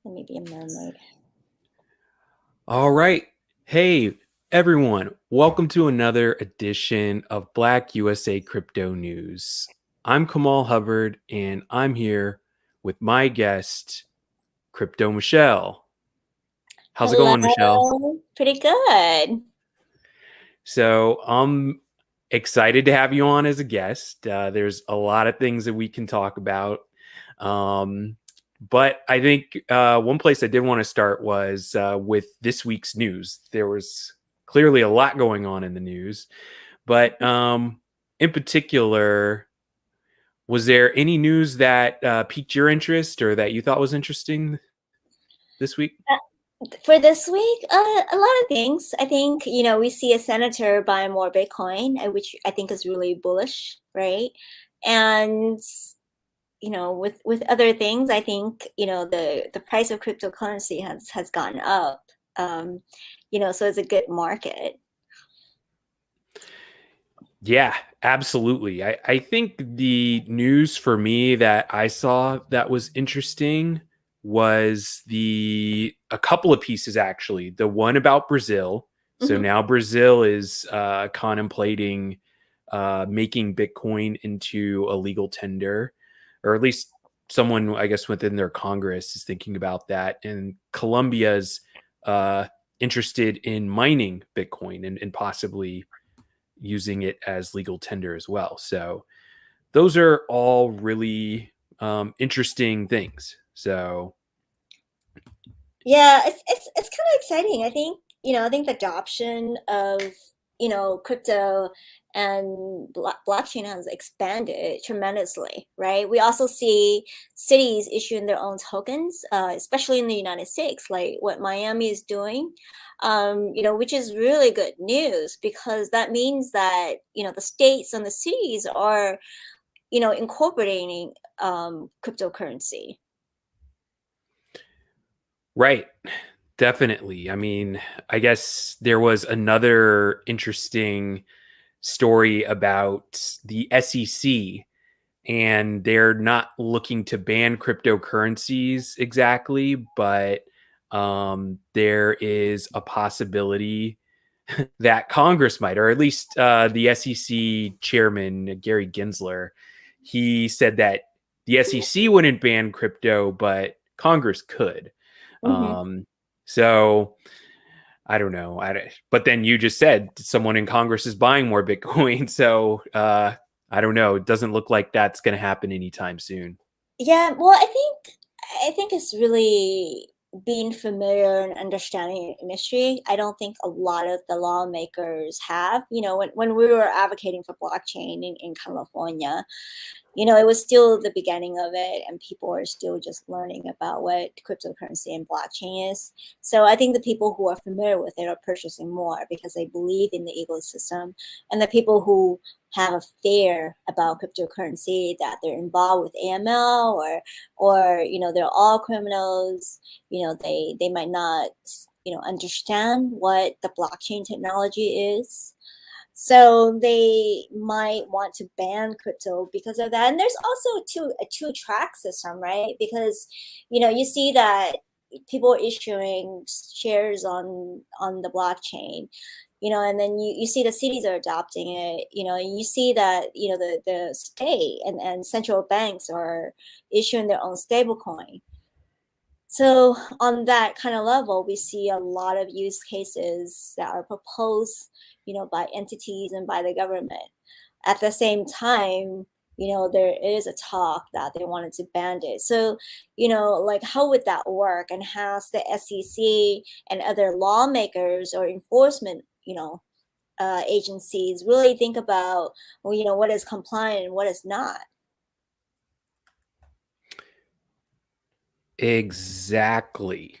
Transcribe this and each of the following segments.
Let me be a mermaid. All right. Hey, everyone. Welcome to another edition of Black USA Crypto News. I'm Kamal Hubbard, and I'm here with my guest, CryptoMichelle. How's it going, Michelle? Hello. Pretty good. So, I'm excited to have you on as a guest. There's a lot of things that we can talk about. Um, but I think one place I did want to start was with this week's news. There was clearly a lot going on in the news, but in particular, was there any news that piqued your interest or that you thought was interesting this week? For this week, a lot of things. I think, we see a senator buy more Bitcoin, which I think is really bullish, right? And, with other things, I think, the price of cryptocurrency has gone up. So it's a good market. Yeah, absolutely. I think the news for me that I saw that was interesting was a couple of pieces actually. The one about Brazil. So Hmm. now Brazil is contemplating making Bitcoin into a legal tender, or at least someone, I guess, within their Congress is thinking about that. And Colombia's uh, interested in mining Bitcoin and possibly using it as legal tender as well. So those are all really interesting things. So Yeah, it's kind of exciting. I think the adoption of, crypto and blockchain has expanded tremendously, right? We also see cities issuing their own tokens, especially in the United States, like what Miami is doing, which is really good news because that means that, the states and the cities are, incorporating cryptocurrency. right, definitely. I mean, I guess there was another interesting story about the SEC, and they're not looking to ban cryptocurrencies exactly, but there is a possibility that Congress might, or at least the SEC chairman, Gary Gensler, he said that the SEC wouldn't ban crypto, but Congress could. Hmm. Um, so I don't know. But then you just said someone in Congress is buying more Bitcoin. So I don't know. It doesn't look like that's going to happen anytime soon. Yeah, well, I think it's really being familiar and understanding the industry. I don't think a lot of the lawmakers have. When we were advocating for blockchain in California, it was still the beginning of it, and people are still just learning about what cryptocurrency and blockchain is. So I think the people who are familiar with it are purchasing more because they believe in the ecosystem, and the people who have a fear about cryptocurrency that they're involved with AML or they're all criminals. They might not understand what the blockchain technology is, so they might want to ban crypto because of that. And there's also a two-track system, right? Because you see that people are issuing shares on the blockchain, and then you see the cities are adopting it, and you see that the state and central banks are issuing their own stable coin. So on that kind of level, we see a lot of use cases that are proposed, by entities and by the government. At the same time, there is a talk that they wanted to ban it. So, like how would that work? And has the SEC and other lawmakers or enforcement, agencies really think about, well, what is compliant and what is not? Exactly.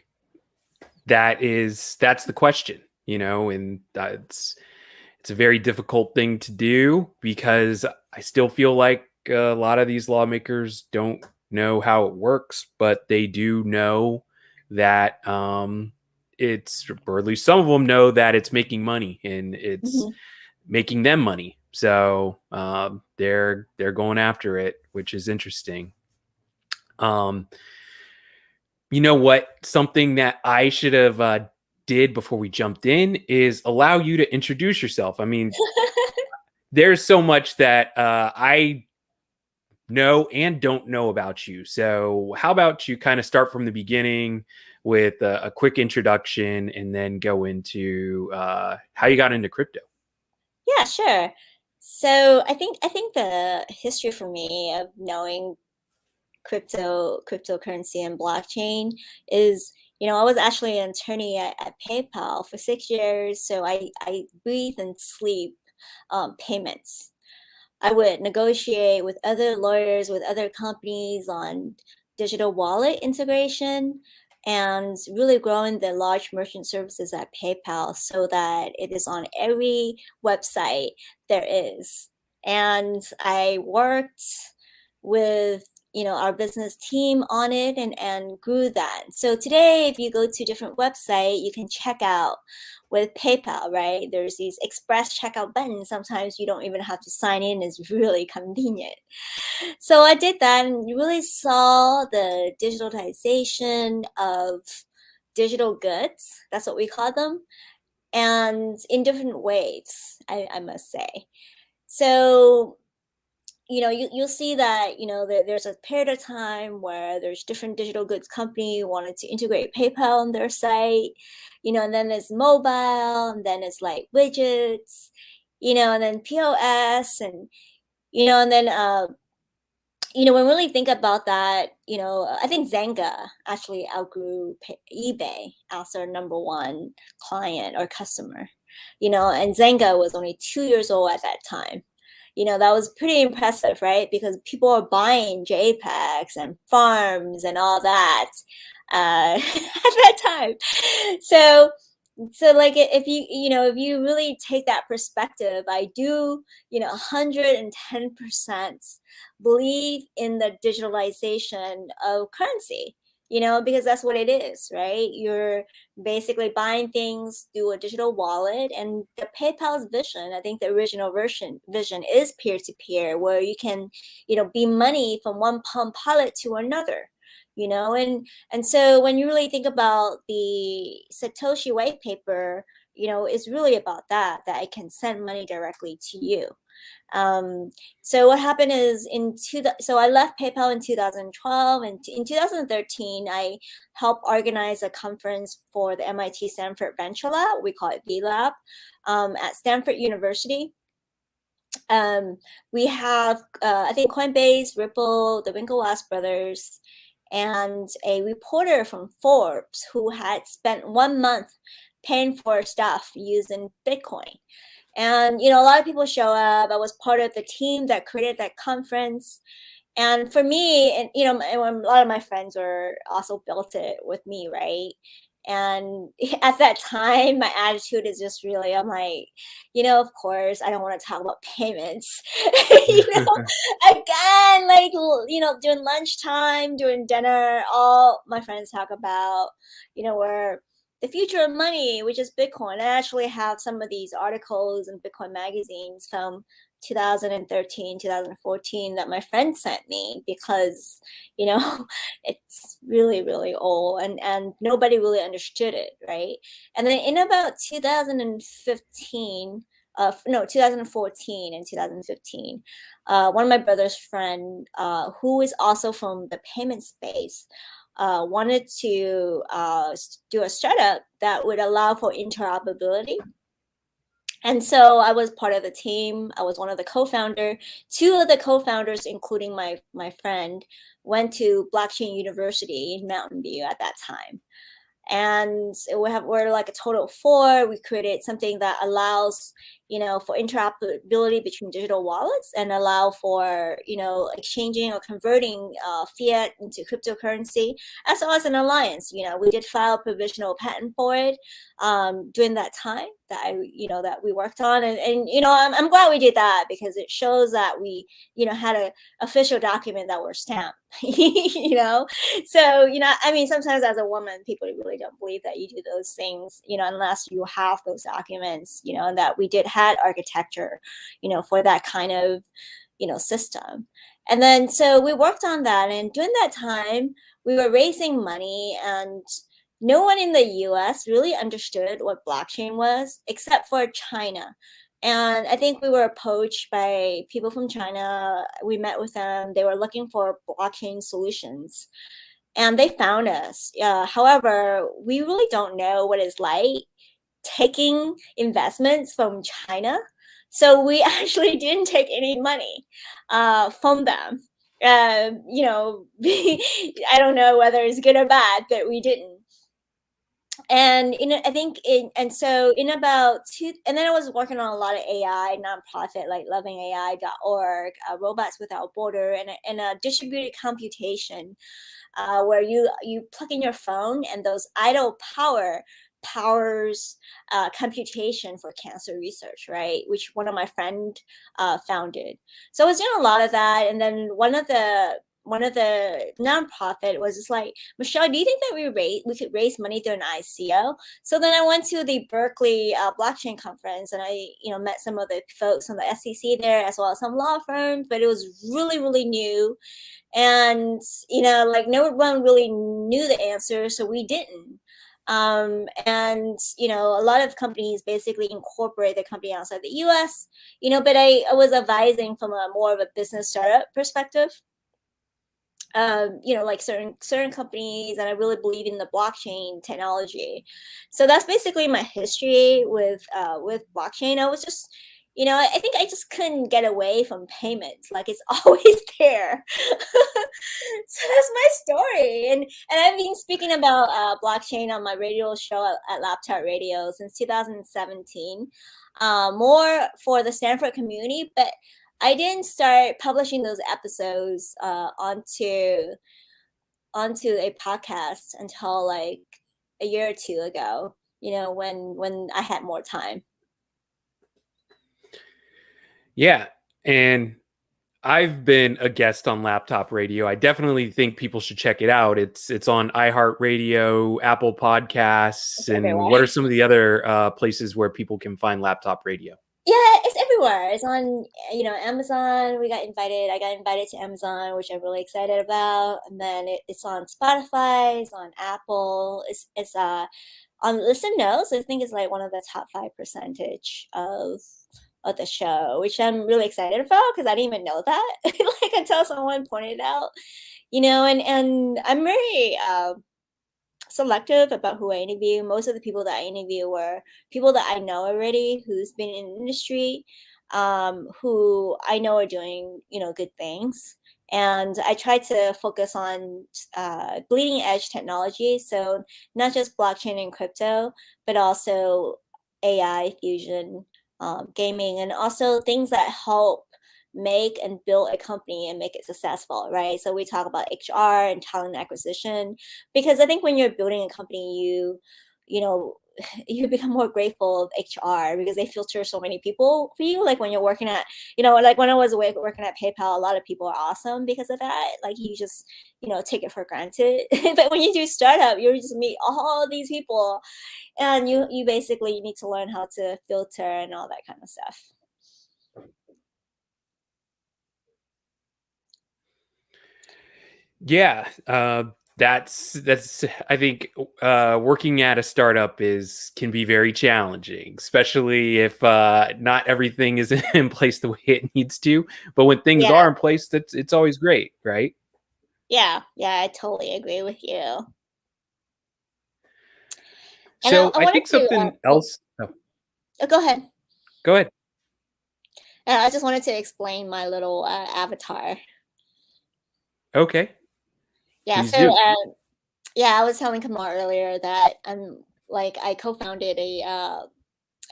That's the question, and it's a very difficult thing to do because I still feel like a lot of these lawmakers don't know how it works, but they do know that it's, or at least some of them know that it's making money and it's Mhm. making them money. So they're going after it, which is interesting. Um, You know what? Something that I should have did before we jumped in is allow you to introduce yourself. I mean, there's so much that I know and don't know about you. So, how about you kind of start from the beginning with a quick introduction and then go into how you got into crypto? Yeah, sure. So I think the history for me of knowing cryptocurrency and blockchain is, I was actually an attorney at PayPal for 6 years, so I breathe and sleep payments. I would negotiate with other lawyers, with other companies on digital wallet integration and really growing the large merchant services at PayPal so that it is on every website there is. And I worked with our business team on it and grew that. So today, if you go to different website, you can check out with PayPal, right? There's these express checkout buttons. Sometimes you don't even have to sign in. It's really convenient. So I did that and you really saw the digitalization of digital goods. That's what we call them. And in different ways, I must say. So you'll see that there's a period of time where there's different digital goods company wanted to integrate PayPal on their site, and then there's mobile, and then it's like widgets, and then POS, and then when we really think about that, I think Zynga actually outgrew eBay as their number one client or customer, and Zynga was only 2 years old at that time. That was pretty impressive, right? Because people are buying JPEGs and farms and all that at that time. So, so like if you really take that perspective, I do 110% believe in the digitalization of currency. Because that's what it is, right? You're basically buying things through a digital wallet, and the PayPal's vision, I think the original vision is peer-to-peer, where you can be money from one Palm Pilot to another, and so when you really think about the Satoshi white paper, it's really about that I can send money directly to you. um, so what happened is so I left PayPal in 2012, and in 2013 I helped organize a conference for the MIT Stanford Venture Lab. We call it VLab, at Stanford University. um, we have I think Coinbase, Ripple, the Winklevoss brothers, and a reporter from Forbes who had spent 1 month paying for stuff using Bitcoin. And a lot of people show up. I was part of the team that created that conference. And for me, and a lot of my friends were also built it with me, right? And at that time, my attitude is just really, I'm like, of course, I don't want to talk about payments. Again, like, during lunchtime, during dinner, all my friends talk about, where the future of money, which is Bitcoin. I actually have some of these articles in Bitcoin magazines from 2013, 2014 that my friend sent me because, you know, it's really, really old and nobody really understood it, right? And then in about 2015, no, 2014 and 2015, one of my brother's friend, who is also from the payment space, wanted to do a startup that would allow for interoperability. And so I was part of the team. I was one of the co-founder. Two of the co-founders, including my friend, went to Blockchain University in Mountain View at that time. And we're like a total of four. We created something that allows for interoperability between digital wallets and allow for exchanging or converting fiat into cryptocurrency, as well as an alliance. We did file a provisional patent for it during that time that we worked on, and I'm glad we did that because it shows that we had a official document that were stamped. So I mean, sometimes as a woman, people really don't believe that you do those things, unless you have those documents, and that we did had architecture, for that kind of system. And then so we worked on that, and during that time we were raising money, and no one in the US really understood what blockchain was except for China. And I think we were approached by people from China. We met with them. They were looking for blockchain solutions and they found us. However, we really don't know what it's like taking investments from China. So we actually didn't take any money from them. I don't know whether it's good or bad, but we didn't. And I think and so in about two, and then I was working on a lot of AI nonprofit like lovingai.org, Robots Without Border, and a distributed computation where you plug in your phone and those idle powers computation for cancer research, right? Which one of my friend founded. So I was doing a lot of that, and then one of the nonprofit was just like, Michelle, do you think that we could raise money through an ICO? So then I went to the Berkeley blockchain conference, and I met some of the folks from the SEC there as well as some law firms, but it was really really new, and like no one really knew the answer, so we didn't. And a lot of companies basically incorporate the company outside the US, but I was advising from a more of a business startup perspective. Like certain companies, and I really believe in the blockchain technology. So that's basically my history with blockchain. I was just, I think I just couldn't get away from payments. Like it's always there. So that's my story. And I've been speaking about blockchain on my radio show at Laptop Radio since 2017, more for the Stanford community, but I didn't start publishing those episodes onto a podcast until like a year or two ago, when I had more time. Yeah. And I've been a guest on Laptop Radio. I definitely think people should check it out. It's on iHeartRadio, Apple Podcasts, It's and what are everywhere. some of the other places where people can find Laptop Radio? Yeah, it's everywhere. It's on, Amazon. I got invited to Amazon, which I'm really excited about. And then it's on Spotify, it's on Apple, it's on Listen Notes. I think it's like one of the top 5% of the show, which I'm really excited about because I didn't even know that like until someone pointed it out. And I'm very selective about who I interview. Most of the people that I interview were people that I know already, who's been in the industry, who I know are doing, good things. And I try to focus on bleeding edge technology. So not just blockchain and crypto, but also AI fusion, gaming, and also things that help make and build a company and make it successful, right? So we talk about HR and talent acquisition, because I think when you're building a company, you know you become more grateful of HR because they filter so many people for you. Like when you're working at, like when I was working at PayPal, a lot of people are awesome because of that. Like you just, take it for granted. But when you do startup, you just meet all these people, and you basically need to learn how to filter and all that kind of stuff. Yeah, that's. I think working at a startup is can be very challenging, especially if not everything is in place the way it needs to. But when things Yeah, are in place, it's always great, right? yeah, I totally agree with you. And So I I wanted think to, something else. Oh, go ahead. go ahead. I just wanted to explain my little avatar. Okay, Yeah, please so do. yeah, I was telling Kamal earlier that I co-founded a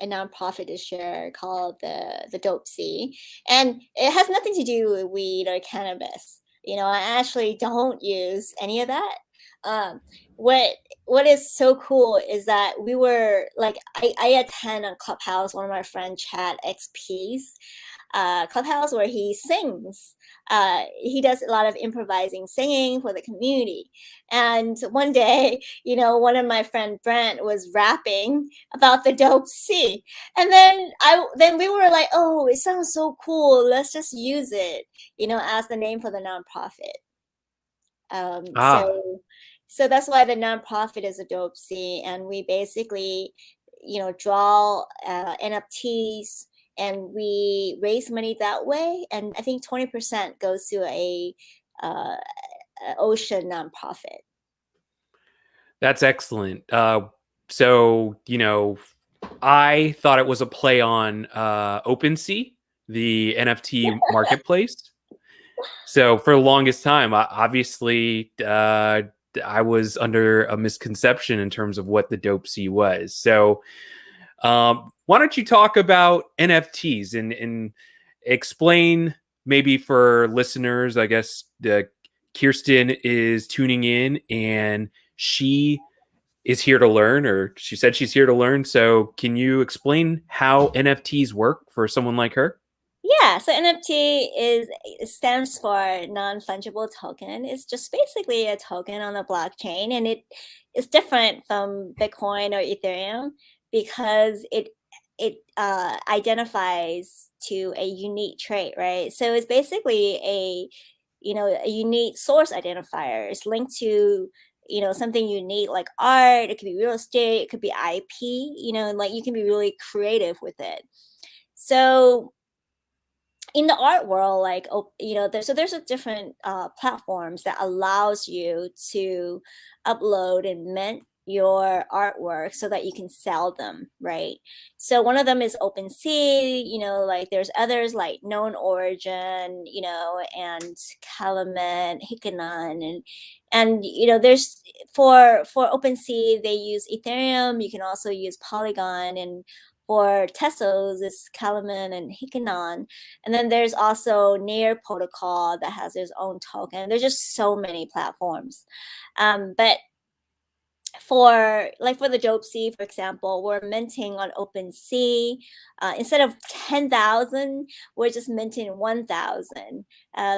nonprofit this year called the Dope Sea, and it has nothing to do with weed or cannabis. I actually don't use any of that. Um, what what is so cool is that we were like I attend on Clubhouse, one of my friend Chad XP's Clubhouse, where he sings. He does a lot of improvising singing for the community. And one day, one of my friend Brent was rapping about the dope sea, and then we were like, oh, it sounds so cool. Let's just use it, as the name for the nonprofit. Ah, So that's why the nonprofit is Adopsy, and we basically, draw NFTs, and we raise money that way. And I think 20% goes to uh, a ocean nonprofit. that's excellent. So, I thought it was a play on OpenSea, the NFT marketplace. So for the longest time, obviously, I was under a misconception in terms of what the Dope Sea was. So why don't you talk about NFTs and explain, maybe for listeners, I guess Kirsten is tuning in and she is here to learn, or she said she's here to learn. So can you explain how NFTs work for someone like her? Yeah, so NFT it stands for non-fungible token. It's just basically a token on the blockchain, and it is different from Bitcoin or Ethereum because it identifies to a unique trait, right? So it's basically a unique source identifier. It's linked to something unique like art. It could be real estate. It could be IP. And like you can be really creative with it. So in the art world, like, there's a different platforms that allows you to upload and mint your artwork so that you can sell them, right? So one of them is OpenSea. Like there's others like Known Origin, and Calumet, Hikanon, and there's for OpenSea they use Ethereum. You can also use Polygon, and for Tesos it's Calumet and Hikanon. And then there's also Near Protocol that has its own token. There's just so many platforms. But for the Dope Sea, for example, we're minting on OpenSea. Instead of 10,000, we're just minting 1,000.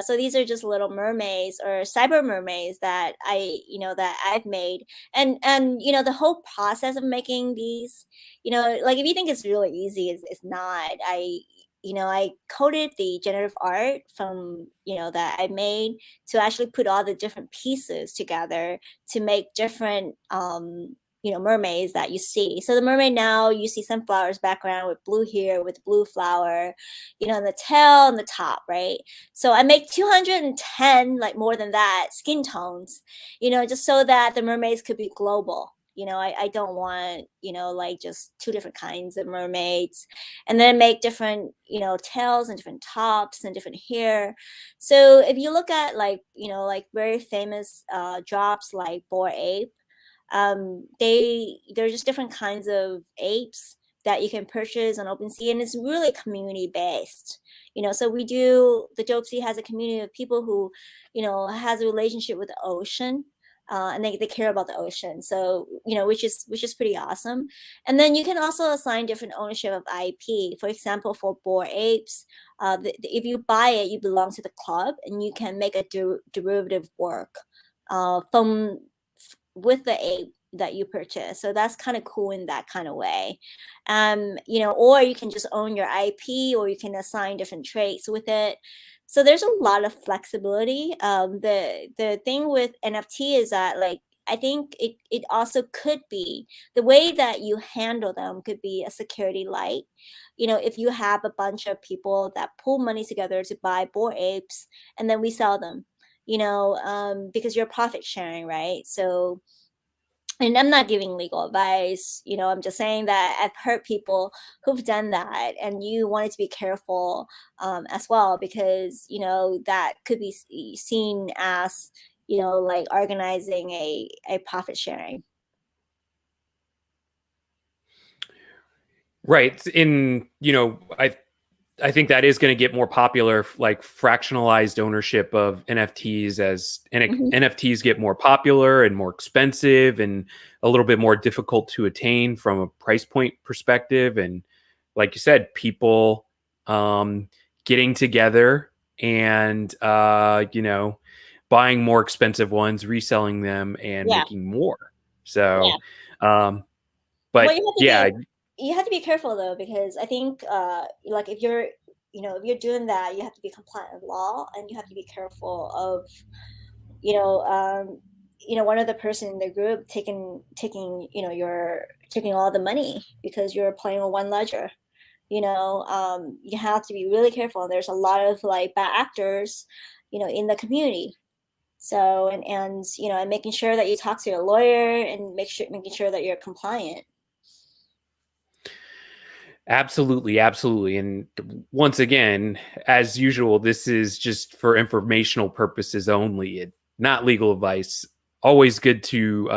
So these are just little mermaids or cyber mermaids that I've made. And the whole process of making these, like if you think it's really easy, it's not. I coded the generative art from that I made to actually put all the different pieces together to make different mermaids that you see. So the mermaid, now you see sunflowers background with blue here with blue flower, the tail and the top, right? So I make 210, like more than that, skin tones, just so that the mermaids could be global. I don't want, like just two different kinds of mermaids, and then make different, tails and different tops and different hair. So if you look at like, like very famous drops like Bored Ape, they're just different kinds of apes that you can purchase on OpenSea, and it's really community based. So the Dope Sea has a community of people who, has a relationship with the ocean. And they care about the ocean, so which is pretty awesome. And then you can also assign different ownership of IP. For example, for Bored Apes, if you buy it, you belong to the club, and you can make a derivative work from with the ape that you purchase. So that's kind of cool in that kind of way. Or you can just own your IP, or you can assign different traits with it. So there's a lot of flexibility. The thing with NFT is that, like, I think it also could be the way that you handle them could be a security light. If you have a bunch of people that pull money together to buy Bored Apes, and then we sell them, because you're profit sharing, right? So, and I'm not giving legal advice, I'm just saying that I've heard people who've done that, and you wanted to be careful as well, because that could be seen as like organizing a profit sharing. Right. I think that is going to get more popular, like fractionalized ownership of NFTs, as Hmm. NFTs get more popular and more expensive and a little bit more difficult to attain from a price point perspective. And like you said, people um, getting together and, buying more expensive ones, reselling them, and Yeah, making more. yeah. So, um, Well, but yeah, you have to be careful though, because I think like if you're doing that, you have to be compliant with law, and you have to be careful of one of the person in the group taking you're taking all the money because you're playing with one ledger. You have to be really careful. There's a lot of like bad actors, in the community. So and making sure that you talk to your lawyer and making sure that you're compliant. Absolutely, absolutely. And once again, as usual, this is just for informational purposes only. Not legal advice. Always good to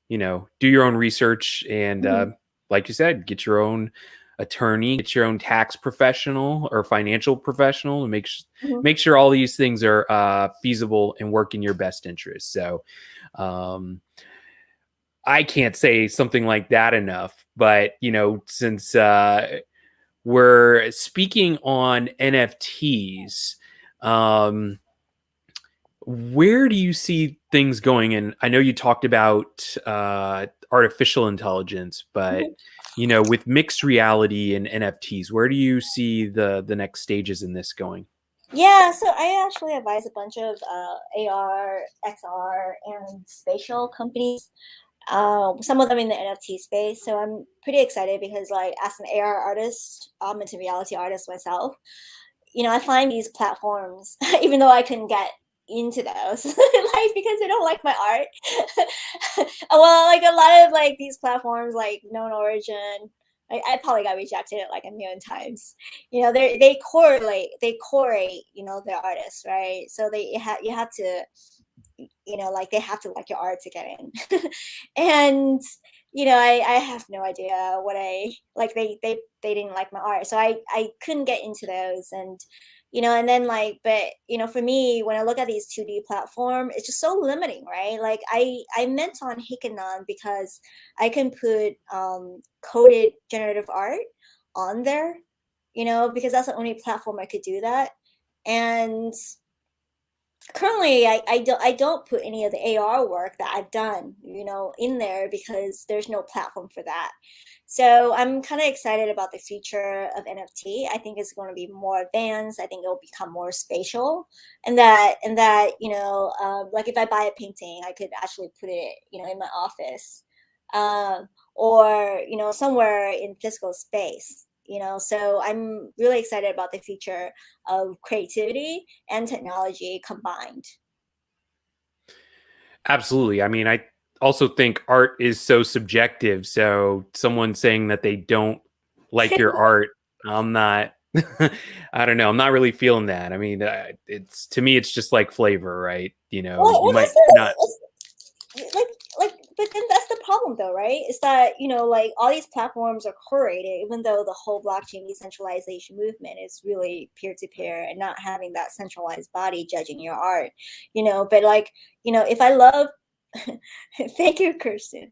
do your own research and Mhm, like you said, get your own attorney, get your own tax professional or financial professional, and mhm. make sure all these things are feasible and work in your best interest. So um I can't say something like that enough, but since we're speaking on NFTs. Um, where do you see things going? And I know you talked about artificial intelligence, but Mhm. with mixed reality and NFTs, where do you see the next stages in this going? Yeah, so I actually advise a bunch of AR, XR, and spatial companies. Some of them in the NFT space. So I'm pretty excited because, like, as an AR artist, augmented reality artist myself, I find these platforms, even though I couldn't get into those, like because they don't like my art. Well, like a lot of like these platforms, like Known Origin, I probably got rejected like a million times. They correlate, their artists, right? So you have to like they have to like your art to get in. And I have no idea what I like. They didn't like my art, so I couldn't get into those. And then like, but for me, when I look at these 2D platform, it's just so limiting, right? Like I meant on Hikanon because I can put coded generative art on there, because that's the only platform I could do that. And currently I don't put any of the AR work that I've done, in there because there's no platform for that. So I'm kind of excited about the future of NFT. I think it's going to be more advanced. I think it'll become more spatial, and that like if I buy a painting, I could actually put it, in my office, or somewhere in physical space. So I'm really excited about the future of creativity and technology combined. Absolutely. I mean, I also think art is so subjective. So someone saying that they don't like your art, I'm not. I don't know. I'm not really feeling that. I mean, it's to me, it's just like flavor, right? You Well, might not. but then that's the problem though, right? Is that like all these platforms are curated, even though the whole blockchain decentralization movement is really peer-to-peer and not having that centralized body judging your art. But like, if I love thank you, Kirsten.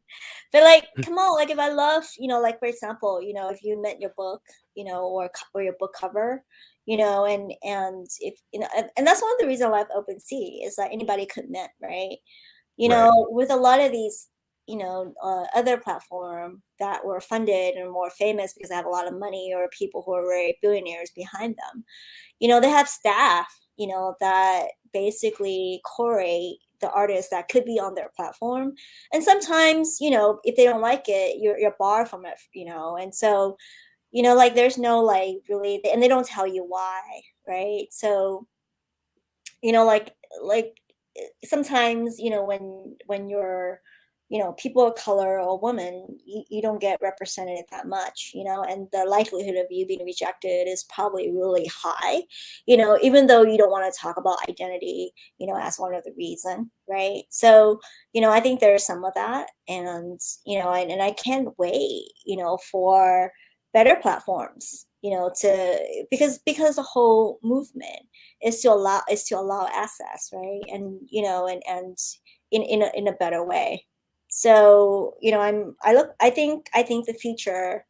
But like, come on, like if I love, like for example, if you meant your book, or your book cover, and if and that's one of the reasons I love OpenSea is that anybody could mint, right? Right. With a lot of these, other platform that were funded and more famous because they have a lot of money or people who are very billionaires behind them, they have staff, that basically curate the artists that could be on their platform. And sometimes, if they don't like it, you're barred from it, and so, like there's no like really, and they don't tell you why, right? So, like sometimes, when you're, people of color or woman, you don't get represented that much, and the likelihood of you being rejected is probably really high, even though you don't want to talk about identity, as one of the reason, right? So, I think there's some of that. And and I can't wait, for better platforms, to because the whole movement is to allow access, right? And and in a better way. So I think the future.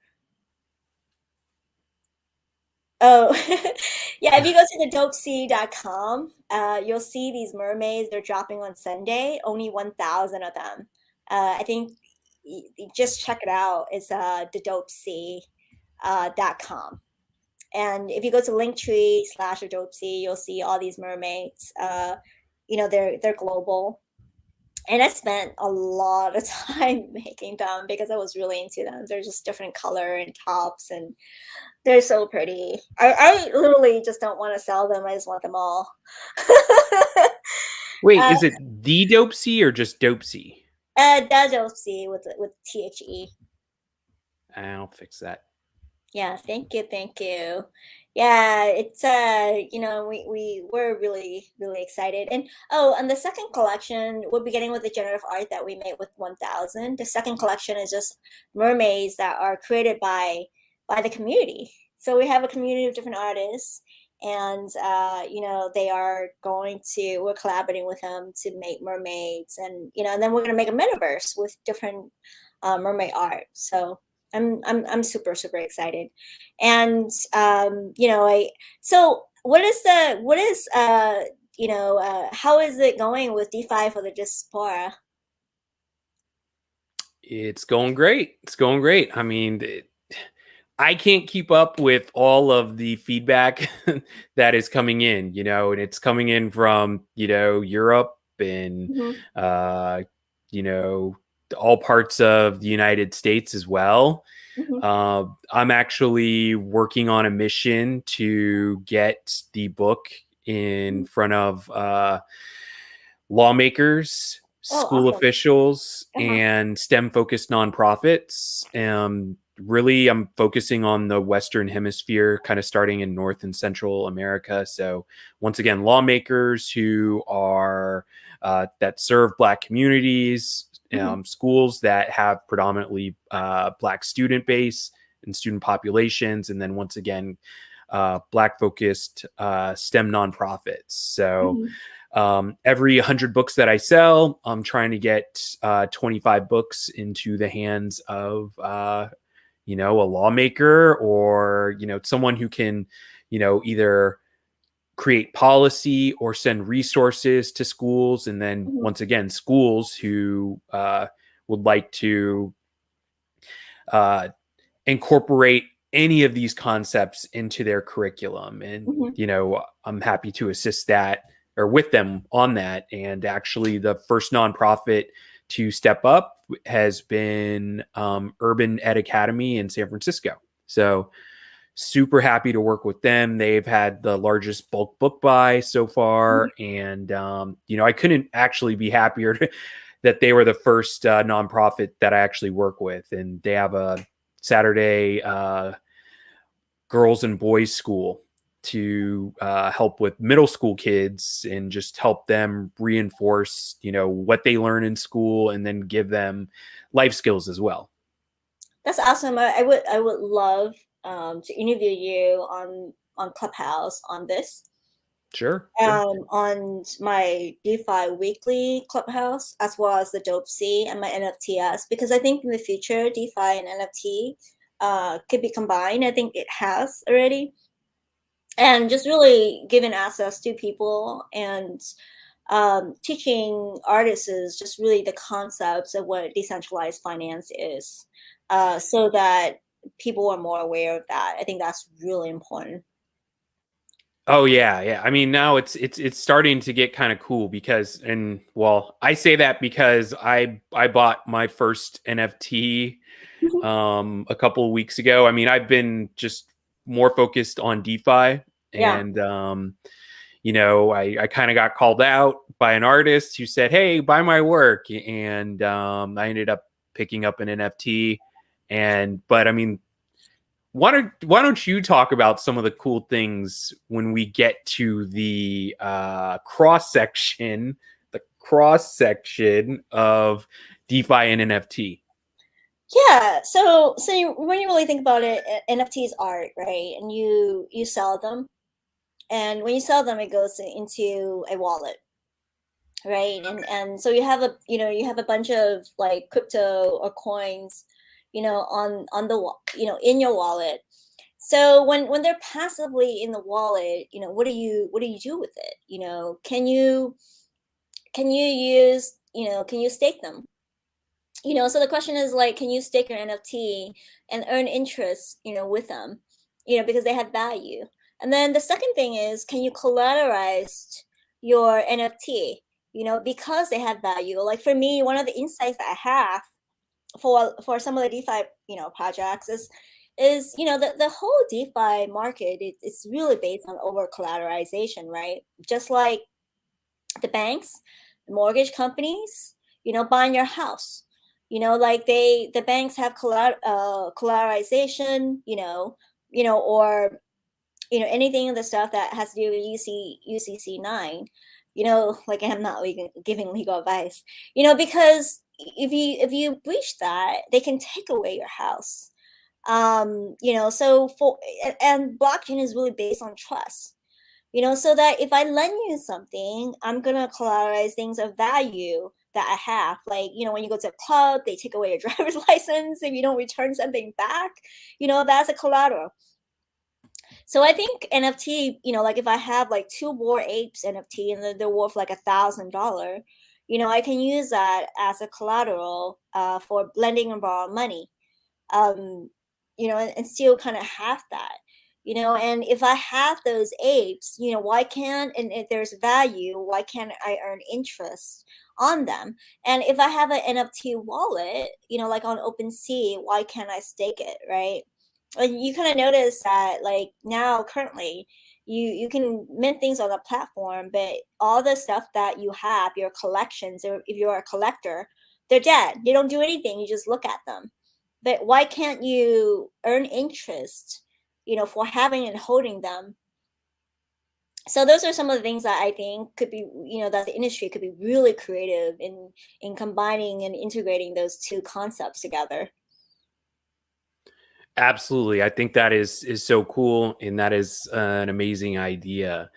Oh, yeah, if you go to the dopesea.com, you'll see these mermaids. They're dropping on Sunday, only 1,000 of them. I think just check it out. It's the dopesea.com. And if you go to Linktree / Adobe, you'll see all these mermaids. they're global. And I spent a lot of time making them because I was really into them. They're just different color and tops, and they're so pretty. I literally just don't want to sell them. I just want them all. Wait, uh, is it the Dope C or just Dope C? Dadossi with THE. I'll fix that. Yeah, thank you. Yeah, it's we were really excited. And oh, and the second collection we're beginning with the generative art that we made with 1000. The second collection is just mermaids that are created by the community. So we have a community of different artists, and we're collaborating with them to make mermaids, and and then we're gonna make a metaverse with different mermaid art. So I'm super excited. And I so what is how is it going with DeFi for the diaspora? It's going great. It's going great. I mean, I can't keep up with all of the feedback that is coming in, and it's coming in from, Europe and, Hmm. uh, you know, all parts of the United States as well. Hmm. I'm actually working on a mission to get the book in front of lawmakers, Oh, school awesome. officials, Uh-huh. and STEM focused nonprofits. Really, I'm focusing on the Western Hemisphere, kind of starting in North and Central America. So, once again, lawmakers who are that serve Black communities, Hmm. schools that have predominantly Black student base and student populations, and then once again, Black focused STEM nonprofits. So, Hmm. every 100 books that I sell, I'm trying to get 25 books into the hands of, a lawmaker or, someone who can, either create policy or send resources to schools. And then Hmm. once again, schools who would like to uh, incorporate any of these concepts into their curriculum. And, Hmm. I'm happy to assist that or with them on that. And actually, the first nonprofit to step up has been Urban Ed Academy in San Francisco. So, super happy to work with them. They've had the largest bulk book buy so far. And, I couldn't actually be happier that they were the first nonprofit that I actually work with. And they have a Saturday girls and boys school to help with middle school kids and just help them reinforce, what they learn in school and then give them life skills as well. That's awesome. I would love to interview you on Clubhouse on this. Sure, sure. On my DeFi weekly clubhouse, as well as the Dope C and my NFTs, because I think in the future DeFi and NFT could be combined. I think it has already, and just really giving access to people and teaching artists is just really the concepts of what decentralized finance is, so that people are more aware of that. I think that's really important. Oh yeah, yeah. I mean, now it's starting to get kind of cool because, and well, I say that because I bought my first NFT Mhm. a couple of weeks ago. I mean, I've been just more focused on DeFi, Yeah. and I kind of got called out by an artist who said, "Hey, buy my work," and I ended up picking up an NFT. But I mean, why don't you talk about some of the cool things when we get to the cross section of DeFi and NFT? Yeah, when you really think about it, NFTs art, right? And you sell them, and when you sell them, it goes into a wallet, right? And so you have a bunch of like crypto or coins, on in your wallet. So when they're passively in the wallet, what do you do with it? Can you use can you stake them? So the question is like, can you stake your NFT and earn interest, with them, because they have value. And then the second thing is, can you collateralize your NFT, because they have value. Like for me, one of the insights that I have for some of the DeFi, projects is the whole DeFi market, it's really based on over collateralization, right? Just like the banks, the mortgage companies, buying your house. Like the banks have collateralization, or anything of the stuff that has to do with UCC 9, like I'm not giving legal advice, because if you breach that, they can take away your house. So and blockchain is really based on trust, so that if I lend you something, I'm gonna collateralize things of value that I have. Like, when you go to a club, they take away your driver's license if you don't return something back, that's a collateral. So I think NFT, like if I have like two Bored Apes NFT and they're worth like $1,000, I can use that as a collateral for lending and borrowing money, um, and still kind of have that, and if I have those apes, why can't, and if there's value, why can't I earn interest on them? And if I have an NFT wallet, like on OpenSea, why can't I stake it, right? And you kind of notice that like now currently you can mint things on the platform, but all the stuff that you have, your collections, or if you're a collector, they're dead. They don't do anything. You just look at them. But why can't you earn interest, for having and holding them? So those are some of the things that I think could be, that the industry could be really creative in combining and integrating those two concepts together. Absolutely. I think that is so cool, and that is an amazing idea.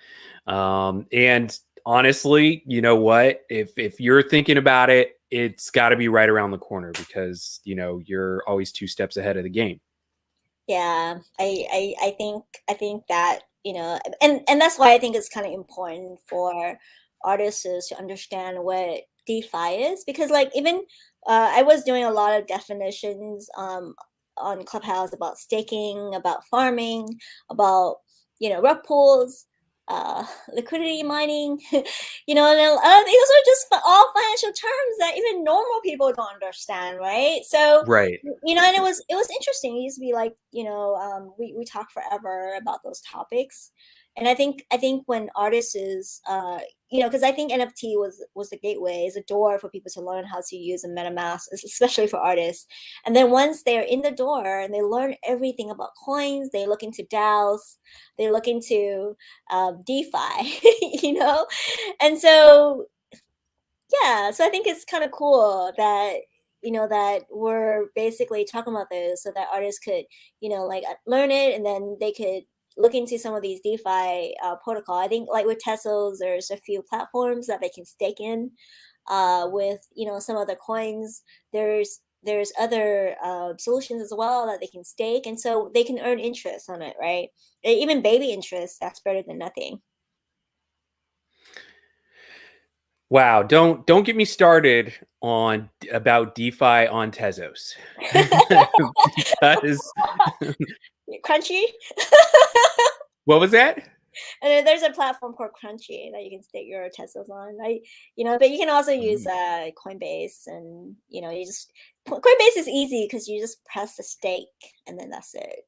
And honestly, you know what? If you're thinking about it, it's got to be right around the corner because you're always 2 steps ahead of the game. Yeah, I think that, and that's why I think it's kind of important for artists to understand what DeFi is, because like even I was doing a lot of definitions on Clubhouse about staking, about farming, about rug pools, liquidity mining, and these are just all financial terms that even normal people don't understand, right? So Right. and it was interesting. It used to be like, we talk forever about those topics, and I think when artists is because I think NFT was the gateway, is a door for people to learn how to use a MetaMask, especially for artists. And then once they're in the door and they learn everything about coins, they look into DAOs, they look into DeFi, and so yeah, so I think it's kind of cool that that we're basically talking about this so that artists could like learn it, and then they could look into some of these DeFi protocol. I think like with Teslas, there's a few platforms that they can stake in. With some other coins, there's other solutions as well that they can stake, and so they can earn interest on it, right? Even baby interest, that's better than nothing. Wow, don't get me started on about DeFi on Tezos. Because Crunchy. what was that? And then there's a platform called Crunchy that you can stake your Teslas on. But you can also use Mm. Coinbase, and you just Coinbase is easy because you just press the stake and then that's it.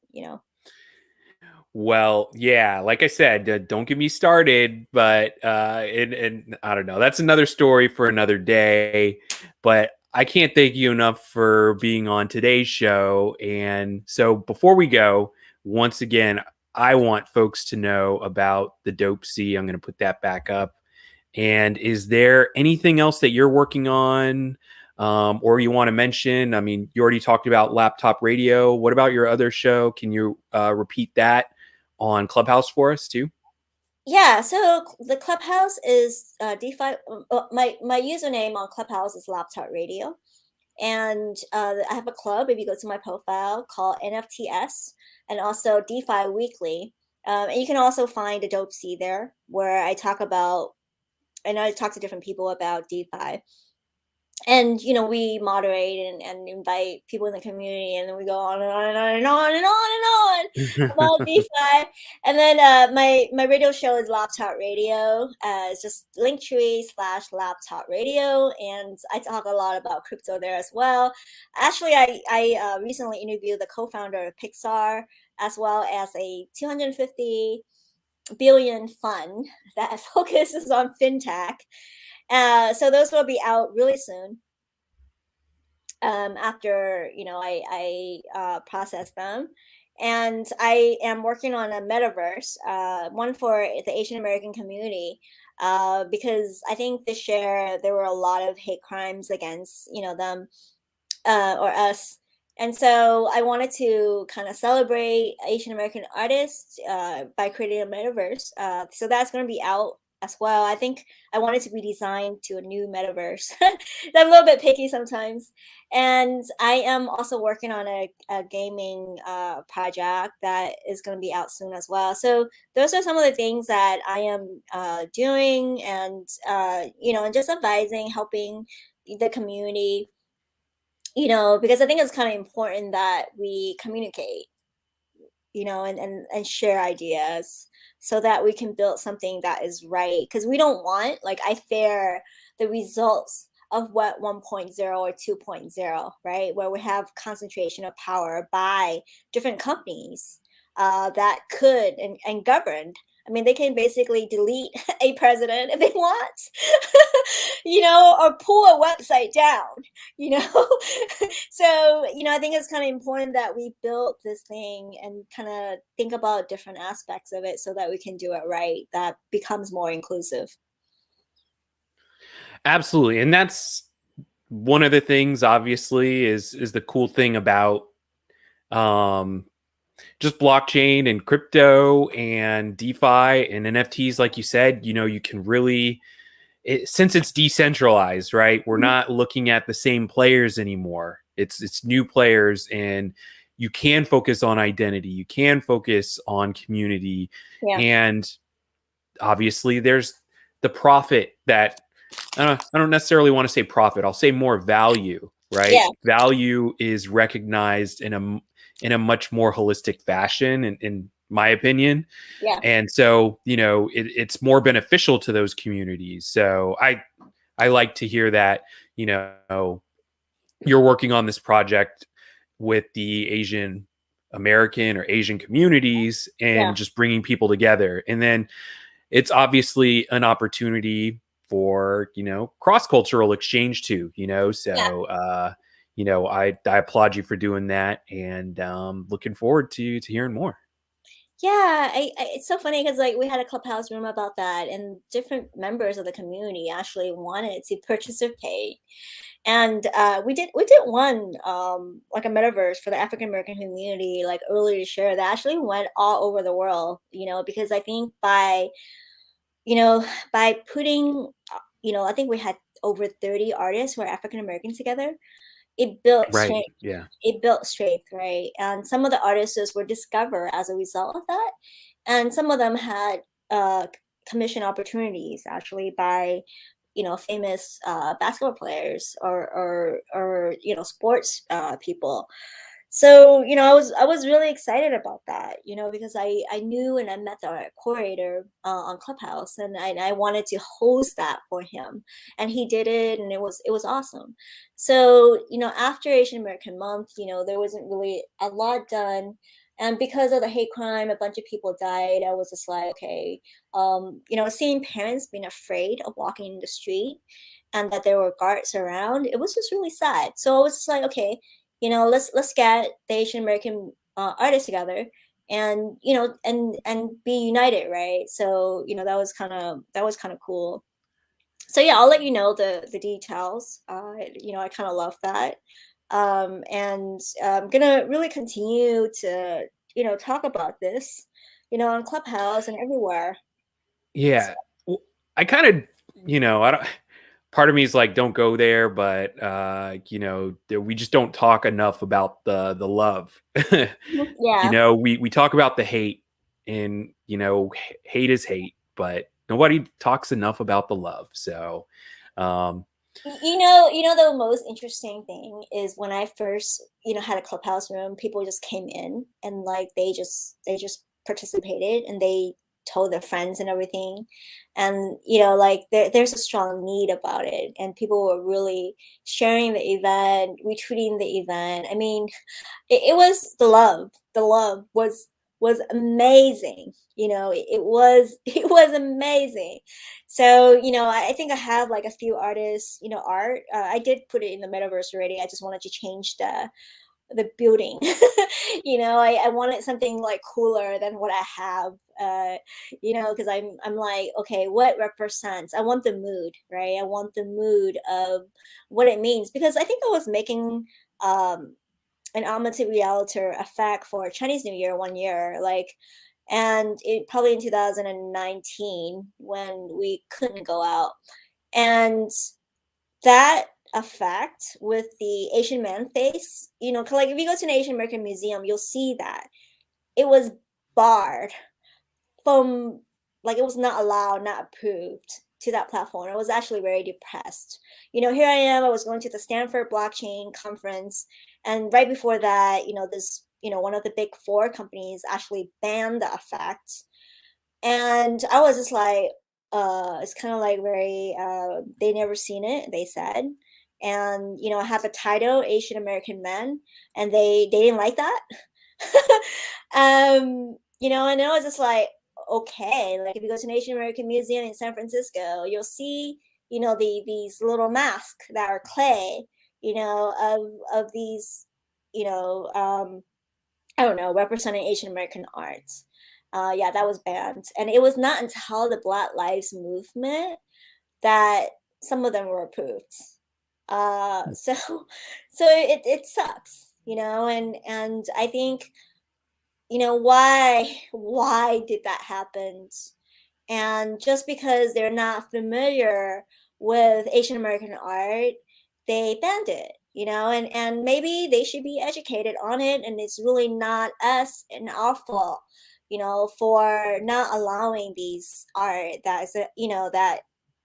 Well, yeah, like I said, don't get me started, but and I don't know. That's another story for another day, but I can't thank you enough for being on today's show. And so before we go, once again, I want folks to know about the Dope C. I'm going to put that back up. And is there anything else that you're working on, or you want to mention? I mean, you already talked about Laptop Radio. What about your other show? Can you repeat that on Clubhouse for us too? Yeah, so the Clubhouse is DeFi. My username on Clubhouse is Laptop Radio, and I have a club. If you go to my profile, called NFTS, and also DeFi Weekly, and you can also find a Dope C there, where I talk to different people about DeFi. and we moderate and invite people in the community, and then we go on and on and on and on and on and on about DeFi. And then my radio show is Laptop Radio. It's just Linktree/Laptop Radio, and I talk a lot about crypto there as well. Actually, I recently interviewed the co-founder of Pixar, as well as a 250 billion fund that focuses on fintech. So those will be out really soon, after I process them. And I am working on a metaverse, one for the Asian American community, because I think this year there were a lot of hate crimes against them, or us. And so I wanted to kind of celebrate Asian American artists, by creating a metaverse. So that's going to be out as well. I think I want it to be designed to a new metaverse. I'm a little bit picky sometimes. And I am also working on a gaming project that is going to be out soon as well. So those are some of the things that I am doing, and and just advising, helping the community, because I think it's kind of important that we communicate, and share ideas, so that we can build something that is right. Because we don't want, like, I fear the results of what 1.0 or 2.0, right? Where we have concentration of power by different companies, that could and govern. I mean, they can basically delete a president if they want, or pull a website down, you know. So I think it's kind of important that we build this thing and kind of think about different aspects of it, so that we can do it right, that becomes more inclusive. Absolutely. And that's one of the things, obviously, is the cool thing about um just blockchain and crypto and DeFi and NFTs. Like you said, you can really, since it's decentralized, right? We're Mhm. not looking at the same players anymore. It's new players, and you can focus on identity. You can focus on community, Yeah. and obviously there's the profit that, I don't necessarily want to say profit. I'll say more value, right? Yeah. Value is recognized in a much more holistic fashion, in my opinion. Yeah. And so, it's more beneficial to those communities. So I like to hear that, you know, you're working on this project with the Asian American or Asian communities, Yeah. and just bringing people together. And then it's obviously an opportunity for, cross-cultural exchange too, Yeah. so I applaud you for doing that, and looking forward to hearing more. Yeah, it's so funny because, like, we had a clubhouse room about that, and different members of the community actually wanted to participate. And we did one, like a metaverse for the African American community, like earlier this year, that actually went all over the world. Because I think by putting, I think we had over 30 artists who are African American together. It built Right. strength. Yeah. It built strength, right? And some of the artists were discovered as a result of that, and some of them had uh, commission opportunities, actually, by famous basketball players, or sports people. So I was really excited about that, because I knew, and I met the curator on Clubhouse, and I wanted to host that for him, and he did it, and it was awesome. So after Asian American Month, there wasn't really a lot done, and because of the hate crime, a bunch of people died. I was just like, okay, seeing parents being afraid of walking in the street, and that there were guards around, it was just really sad. So I was just like, okay, let's get the Asian American artists together, and and be united, right? So that was kind of cool. So yeah, I'll let you know the details. I kind of love that, and I'm gonna really continue to talk about this, on Clubhouse and everywhere. So, Yeah. Well, I kind of, I don't, part of me is like, don't go there, but we just don't talk enough about the love. yeah, We talk about the hate, and hate is hate, but nobody talks enough about the love. So, um The most interesting thing is when I first, had a clubhouse room, people just came in and like they just participated and they told their friends and everything. And like there's a strong need about it. And people were really sharing the event, retweeting the event. I mean, it was the love. The love was amazing. It was it was amazing. So I think I have like a few artists, art. I did put it in the metaverse already. I just wanted to change the building. I wanted something like cooler than what I have. Because I'm like, okay, what represents? I want the mood, right? I want the mood of what it means, because I think I was making um an augmented reality effect for Chinese New Year one year, like, and it probably in 2019 when we couldn't go out, and that effect with the Asian man face, like if you go to an Asian American museum, you'll see that it was barred from, like, it was not allowed, not approved to that platform. I was actually very depressed. Here I am, I was going to the Stanford blockchain conference, and right before that, this, one of the big four companies actually banned the effect. And I was just like, it's kind of like very, they never seen it, they said. And, I have a title, Asian American Men, and they didn't like that. And I was just like, okay, like if you go to an Asian American Museum in San Francisco, you'll see, these little masks that are clay, of these, you know, um, I don't know, representing Asian American art. Yeah, that was banned. And it was not until the Black Lives Movement that some of them were approved. So so it sucks, and I think, why did that happen? And just because they're not familiar with Asian American art, they banned it, and maybe they should be educated on it. And it's really not us and our fault, for not allowing these art that is, that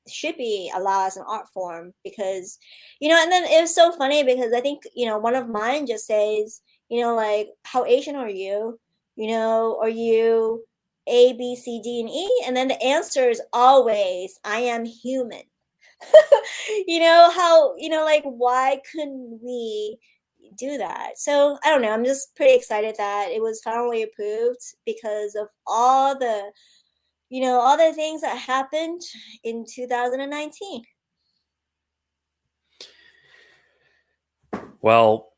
should be allowed as an art form. Because, and then it was so funny because I think, one of mine just says, like, how Asian are you? Are you A, B, C, D, and E? And then the answer is always, I am human. How, like, why couldn't we do that? So I don't know. I'm just pretty excited that it was finally approved because of all the things that happened in 2019. Well,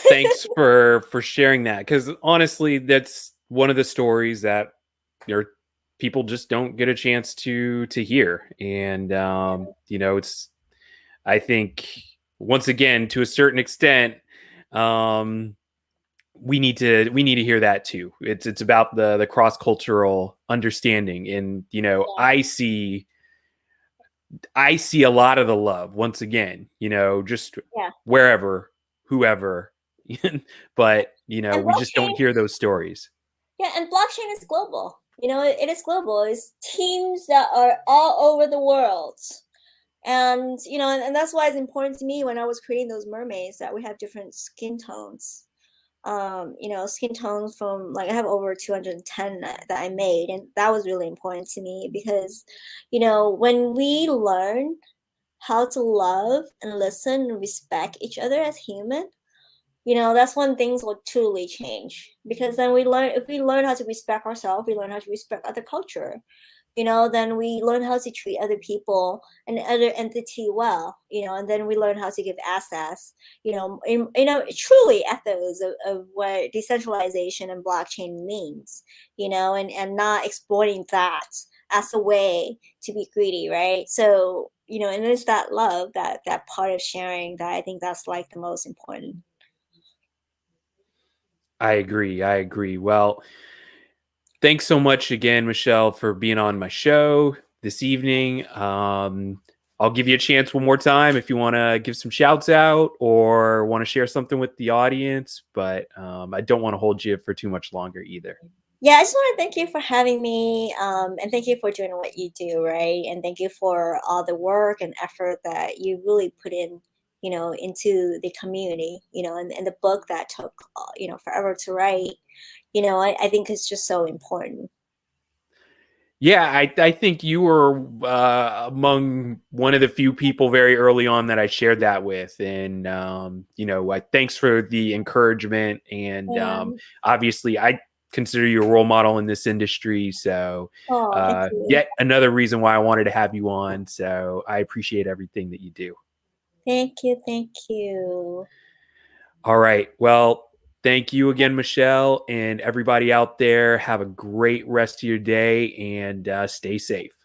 thanks for sharing that, because honestly, that's one of the stories that your people just don't get a chance to hear. And it's, I think, once again, to a certain extent, um we need to hear that too. It's about the cross-cultural understanding. And Yeah. I see a lot of the love, once again, just Yeah. wherever, whoever. But And we just don't blockchain, hear those stories. yeah, and blockchain is global. It is global. It's teams that are all over the world. And and that's why it's important to me when I was creating those mermaids that we have different skin tones. Skin tones from, like, I have over 210 that I made, and that was really important to me because, when we learn how to love and listen and respect each other as human, that's when things will truly change. Because then if we learn how to respect ourselves, we learn how to respect other culture. Then we learn how to treat other people and other entity well, and then we learn how to give access, truly ethos of what decentralization and blockchain means, and not exploiting that as a way to be greedy, right? So, and there's that love, that part of sharing, that I think that's like the most important. I agree. Well, thanks so much again, Michelle, for being on my show this evening. I'll give you a chance one more time if you want to give some shouts out or want to share something with the audience, but I don't want to hold you for too much longer either. Yeah, I just want to thank you for having me, and thank you for doing what you do, right? And thank you for all the work and effort that you really put in, into the community, and the book that took, forever to write. I think it's just so important. Yeah, I think you were among one of the few people very early on that I shared that with, and thanks for the encouragement. And Yeah. obviously, I consider you a role model in this industry. So, Oh, thank you. yet another reason why I wanted to have you on. So, I appreciate everything that you do. Thank you. Thank you. All right. Well, thank you again, Michelle, and everybody out there. Have a great rest of your day and stay safe.